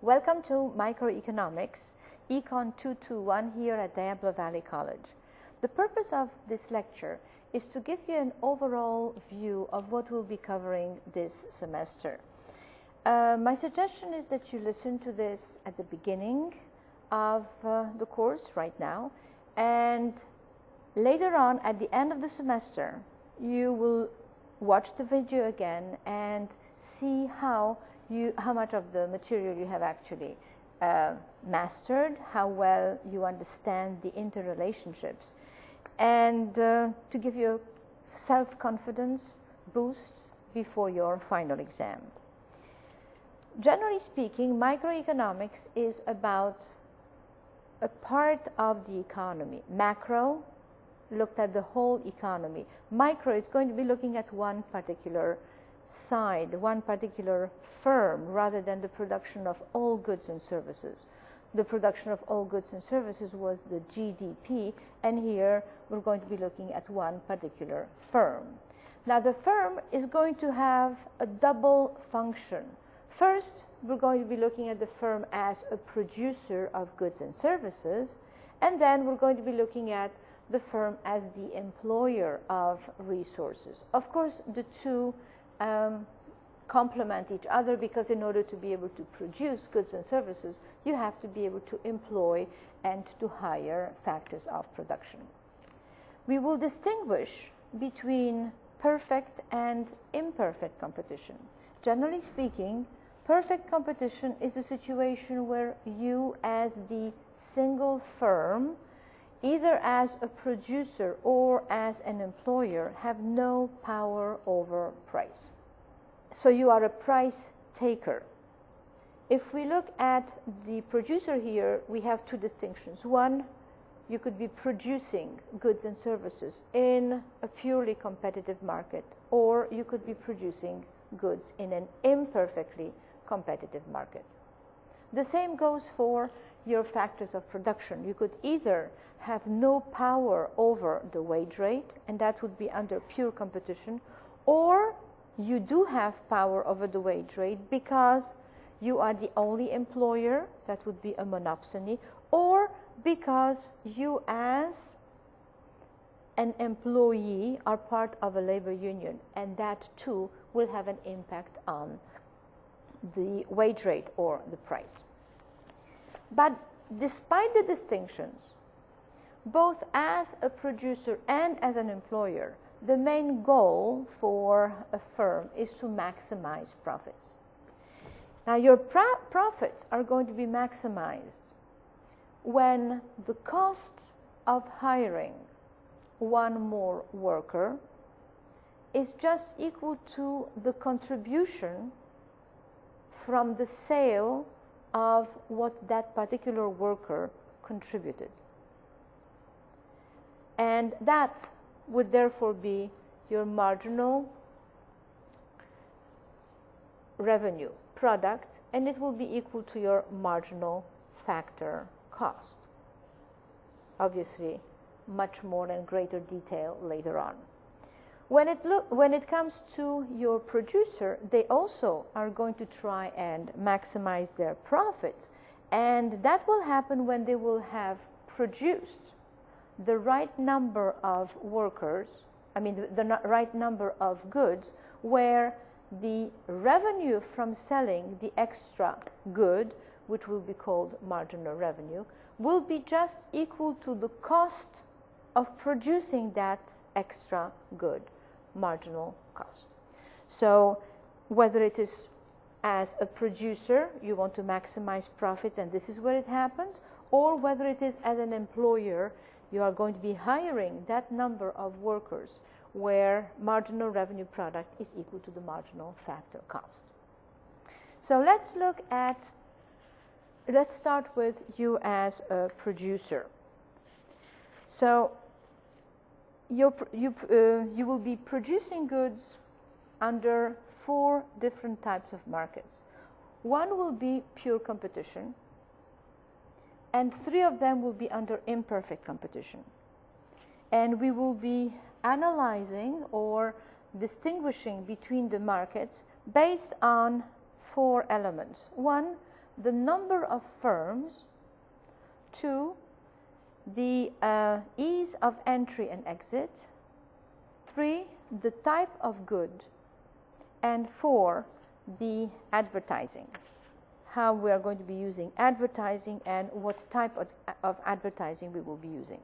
Welcome to Microeconomics, Econ 221 here at Diablo Valley College. The purpose of this lecture is to give you an overall view of what we'll be covering this semester. My suggestion is that you listen to this at the beginning of the course right now, and later on at the end of the semester you will watch the video again and see how much of the material you have actually mastered, how well you understand the interrelationships, and to give you a self-confidence boost before your final exam. Generally speaking, microeconomics is about a part of the economy. Macro looked at the whole economy. Micro is going to be looking at one particular side, one particular firm, rather than the production of all goods and services. The production of all goods and services was the GDP, and here we're going to be looking at one particular firm. Now the firm is going to have a double function. First, we're going to be looking at the firm as a producer of goods and services, and then we're going to be looking at the firm as the employer of resources. Of course, the two complement each other, because in order to be able to produce goods and services, you have to be able to employ and to hire factors of production. We will distinguish between perfect and imperfect competition. Generally speaking, perfect competition is a situation where you, as the single firm, either as a producer or as an employer, have no power over price. So you are a price taker. If we look at the producer here, we have two distinctions. One, you could be producing goods and services in a purely competitive market, or you could be producing goods in an imperfectly competitive market. The same goes for your factors of production. You could either have no power over the wage rate, and that would be under pure competition, or you do have power over the wage rate because you are the only employer, that would be a monopsony, or because you as an employee are part of a labor union, and that too will have an impact on the wage rate or the price. But despite the distinctions, both as a producer and as an employer, the main goal for a firm is to maximize profits. Now, your profits are going to be maximized when the cost of hiring one more worker is just equal to the contribution from the sale of what that particular worker contributed. And that would therefore be your marginal revenue product, and it will be equal to your marginal factor cost. Obviously, much more and greater detail later on. When it comes to your producer, they also are going to try and maximize their profits, and that will happen when they will have produced the right number of workers, the right number of goods, where the revenue from selling the extra good, which will be called marginal revenue, will be just equal to the cost of producing that extra good, marginal cost. So whether it is as a producer, you want to maximize profits, and this is where it happens, or whether it is as an employer, you are going to be hiring that number of workers where marginal revenue product is equal to the marginal factor cost. So let's start with you as a producer. So you will be producing goods under 4 different types of markets. One will be pure competition, and 3 of them will be under imperfect competition. And we will be analyzing or distinguishing between the markets based on 4 elements. One, the number of firms. 2, the ease of entry and exit. 3, the type of good. And 4, the advertising. How we are going to be using advertising and what type of advertising we will be using.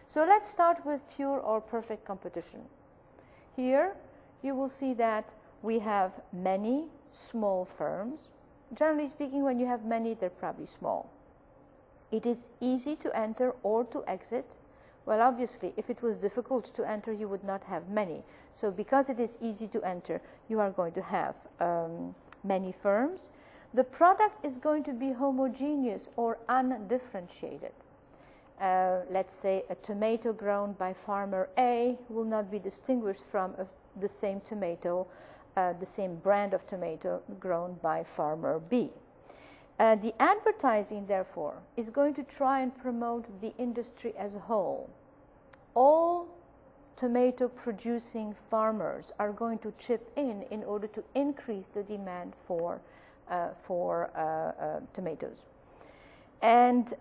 So let's start with pure or perfect competition. Here you will see that we have many small firms. Generally speaking, when you have many, they're probably small. It is easy to enter or to exit. Well, obviously, if it was difficult to enter, you would not have many. So because it is easy to enter, you are going to have many firms. The product is going to be homogeneous or undifferentiated. Let's say a tomato grown by farmer A will not be distinguished from the same tomato, the same brand of tomato grown by farmer B. The advertising, therefore, is going to try and promote the industry as a whole. All tomato producing farmers are going to chip in order to increase the demand for tomatoes. And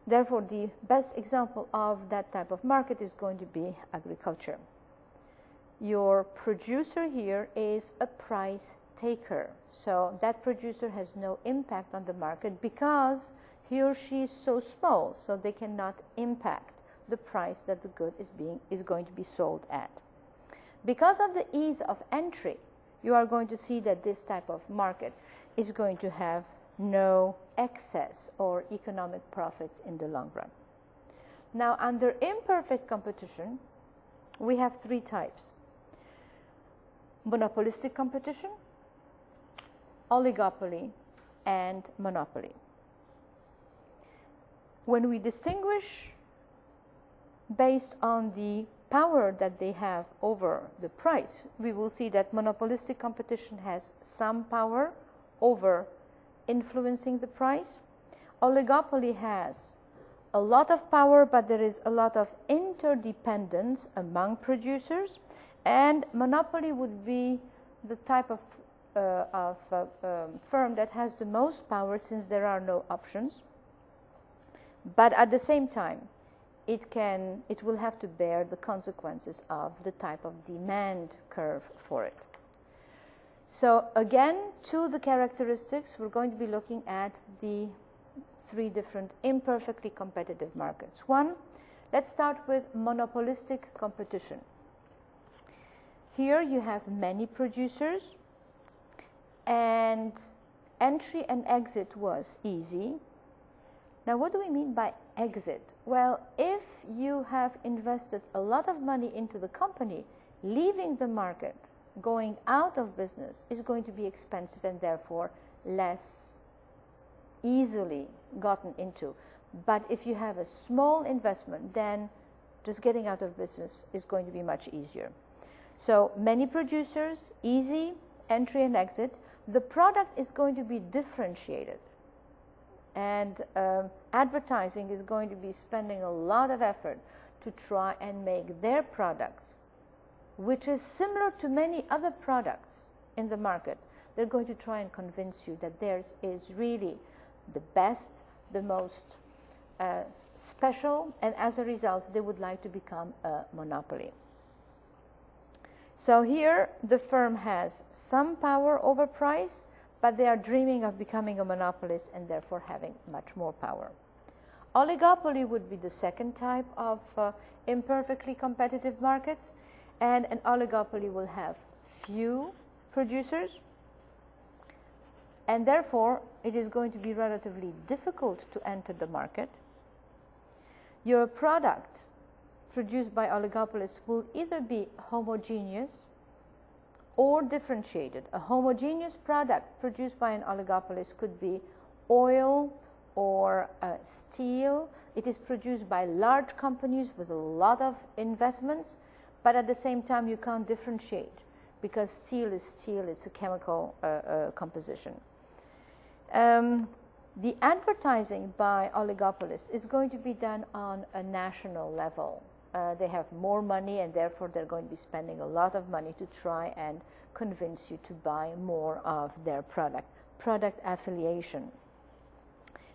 therefore, the best example of that type of market is going to be agriculture. Your producer here is a price taker. So that producer has no impact on the market because he or she is so small, so they cannot impact the price that the good is going to be sold at. Because of the ease of entry, you are going to see that this type of market is going to have no excess or economic profits in the long run. Now, under imperfect competition, we have 3 types: monopolistic competition, oligopoly, and monopoly. When we distinguish based on the power that they have over the price, we will see that monopolistic competition has some power over influencing the price. Oligopoly has a lot of power, but there is a lot of interdependence among producers, and monopoly would be the type of firm that has the most power, since there are no options. But at the same time, it will have to bear the consequences of the type of demand curve for it. So again, to the characteristics, we're going to be looking at the 3 different imperfectly competitive markets. 1, let's start with monopolistic competition. Here you have many producers, and entry and exit was easy. Now, what do we mean by exit? Well, if you have invested a lot of money into the company, leaving the market, going out of business, is going to be expensive and therefore less easily gotten into. But if you have a small investment, then just getting out of business is going to be much easier. So many producers, easy entry and exit. The product is going to be differentiated, and advertising is going to be spending a lot of effort to try and make their product, which is similar to many other products in the market, they're going to try and convince you that theirs is really the best, the most special, and as a result, they would like to become a monopoly. So here, the firm has some power over price, but they are dreaming of becoming a monopolist and therefore having much more power. Oligopoly would be the second type of imperfectly competitive markets, and an oligopoly will have few producers, and therefore it is going to be relatively difficult to enter the market. Your product produced by oligopolists will either be homogeneous or differentiated. A homogeneous product produced by an oligopolist could be oil or steel. It is produced by large companies with a lot of investments, but at the same time you can't differentiate because steel is steel, it's a chemical composition. The advertising by oligopolists is going to be done on a national level. They have more money and therefore they're going to be spending a lot of money to try and convince you to buy more of their product. product affiliation.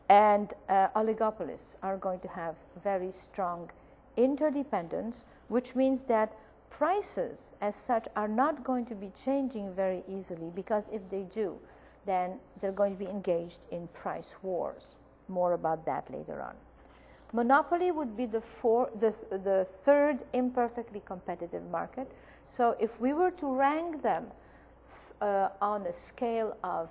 And oligopolists are going to have very strong interdependence, which means that prices as such are not going to be changing very easily, because if they do, then they're going to be engaged in price wars. More about that later on. Monopoly would be the third imperfectly competitive market. So if we were to rank them on a scale of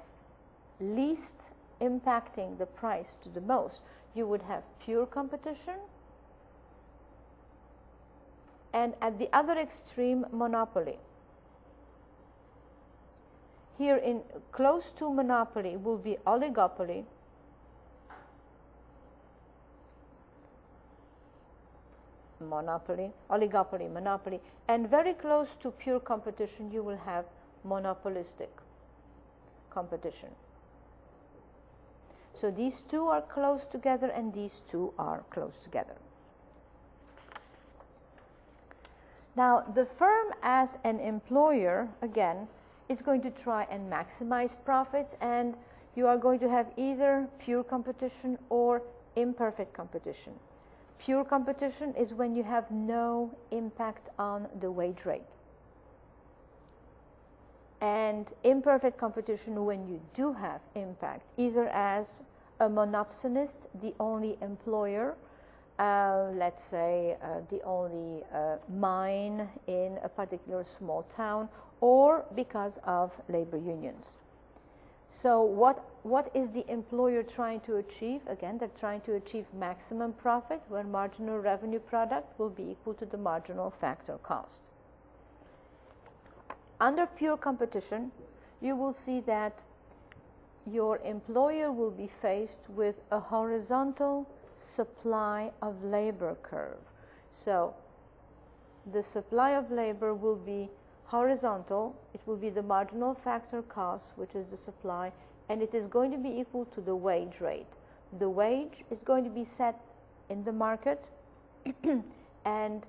least impacting the price to the most, you would have pure competition, and at the other extreme, monopoly. Here in close to monopoly will be oligopoly, oligopoly, monopoly, and very close to pure competition you will have monopolistic competition. So these two are close together and these two are close together. Now, the firm as an employer, again, is going to try and maximize profits, and you are going to have either pure competition or imperfect competition. Pure competition is when you have no impact on the wage rate. And imperfect competition when you do have impact, either as a monopsonist, the only employer, let's say the only mine in a particular small town, or because of labor unions. So what is the employer trying to achieve? Again, they're trying to achieve maximum profit, where marginal revenue product will be equal to the marginal factor cost. Under pure competition, you will see that your employer will be faced with a horizontal supply of labor curve. So the supply of labor will be horizontal. It will be the marginal factor cost, which is the supply, and it is going to be equal to the wage rate. The wage is going to be set in the market and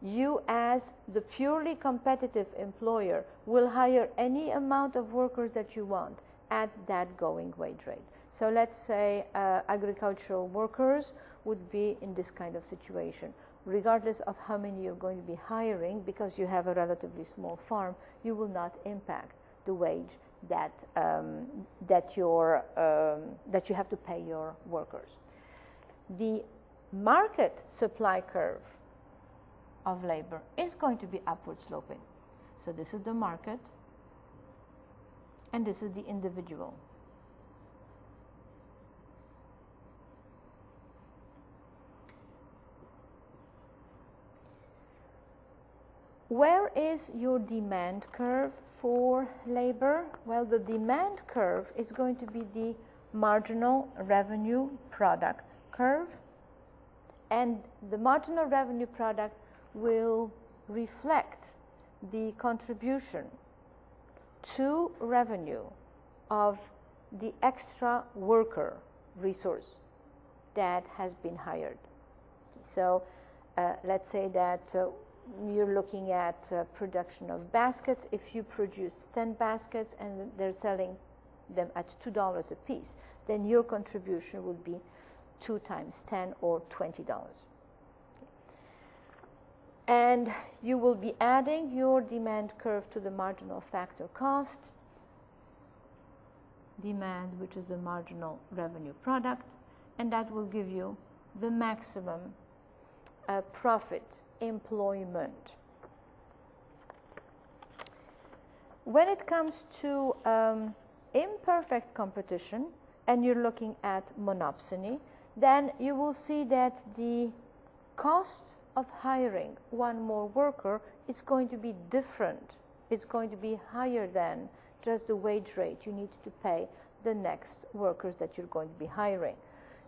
you as the purely competitive employer will hire any amount of workers that you want at that going wage rate. So let's say agricultural workers would be in this kind of situation. Regardless of how many you're going to be hiring, because you have a relatively small farm, you will not impact the wage that you have to pay your workers. The market supply curve of labor is going to be upward sloping. So this is the market, and this is the individual. Where is your demand curve for labor? Well, the demand curve is going to be the marginal revenue product curve, and the marginal revenue product will reflect the contribution to revenue of the extra worker resource that has been hired. So let's say that you're looking at production of baskets. If you produce 10 baskets and they're selling them at $2 a piece, then your contribution would be 2 times 10 or $20. And you will be adding your demand curve to the marginal factor cost, demand, which is the marginal revenue product, and that will give you the maximum profit employment. When it comes to imperfect competition, and you're looking at monopsony, then you will see that the cost of hiring one more worker is going to be different. It's going to be higher than just the wage rate you need to pay the next workers that you're going to be hiring.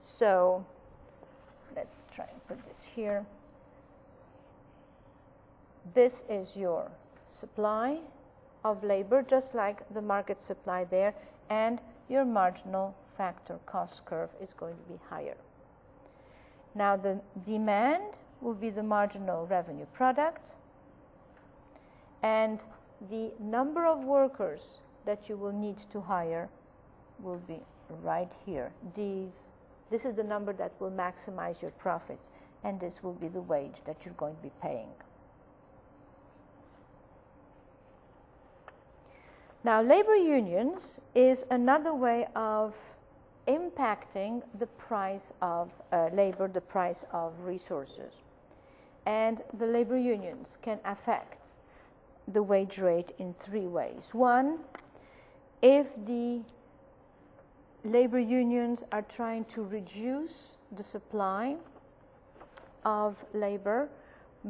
So let's try and put this here. This is your supply of labor, just like the market supply there, and your marginal factor cost curve is going to be higher. Now the demand will be the marginal revenue product, and the number of workers that you will need to hire will be right here. This is the number that will maximize your profits, and this will be the wage that you're going to be paying. Now, labor unions is another way of impacting the price of labor, the price of resources. And the labor unions can affect the wage rate in three ways. One, if the labor unions are trying to reduce the supply of labor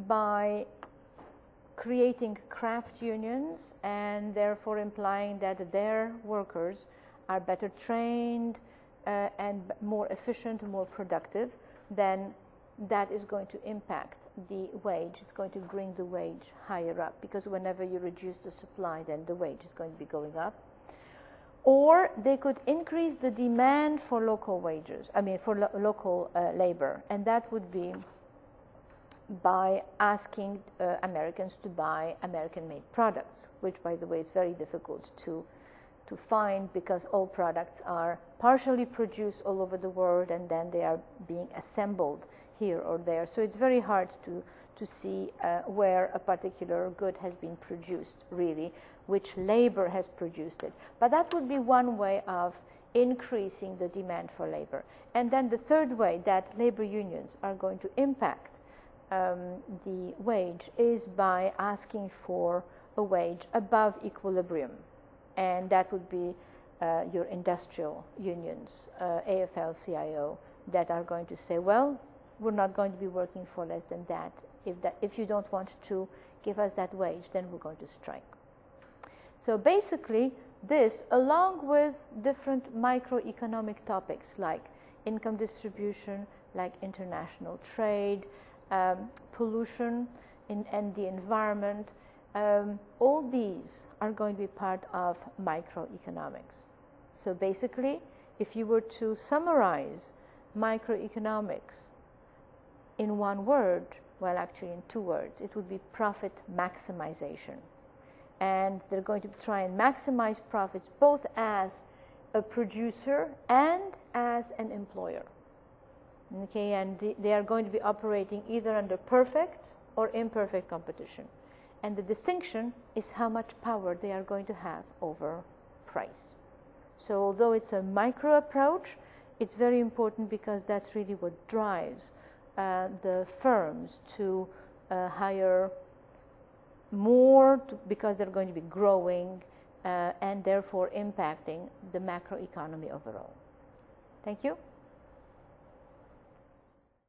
by creating craft unions and therefore implying that their workers are better trained and more efficient, more productive, then that is going to impact the wage. It's going to bring the wage higher up, because whenever you reduce the supply, then the wage is going to be going up. Or they could increase the demand for local wages, for local labor, and that would be by asking Americans to buy American-made products, which, by the way, is very difficult to find, because all products are partially produced all over the world and then they are being assembled here or there. So it's very hard to see where a particular good has been produced, really, which labor has produced it. But that would be one way of increasing the demand for labor. And then the third way that labor unions are going to impact the wage is by asking for a wage above equilibrium. And that would be your industrial unions, AFL-CIO, that are going to say, well, we're not going to be working for less than that. If you don't want to give us that wage, then we're going to strike. So basically, this, along with different microeconomic topics like income distribution, like international trade, pollution and the environment, all these are going to be part of microeconomics. So basically, if you were to summarize microeconomics in one word, well, actually in two words, it would be profit maximization. And they're going to try and maximize profits both as a producer and as an employer. Okay, and they are going to be operating either under perfect or imperfect competition. And the distinction is how much power they are going to have over price. So although it's a micro approach, it's very important, because that's really what drives the firms to hire more, because they're going to be growing and therefore impacting the macroeconomy overall. Thank you.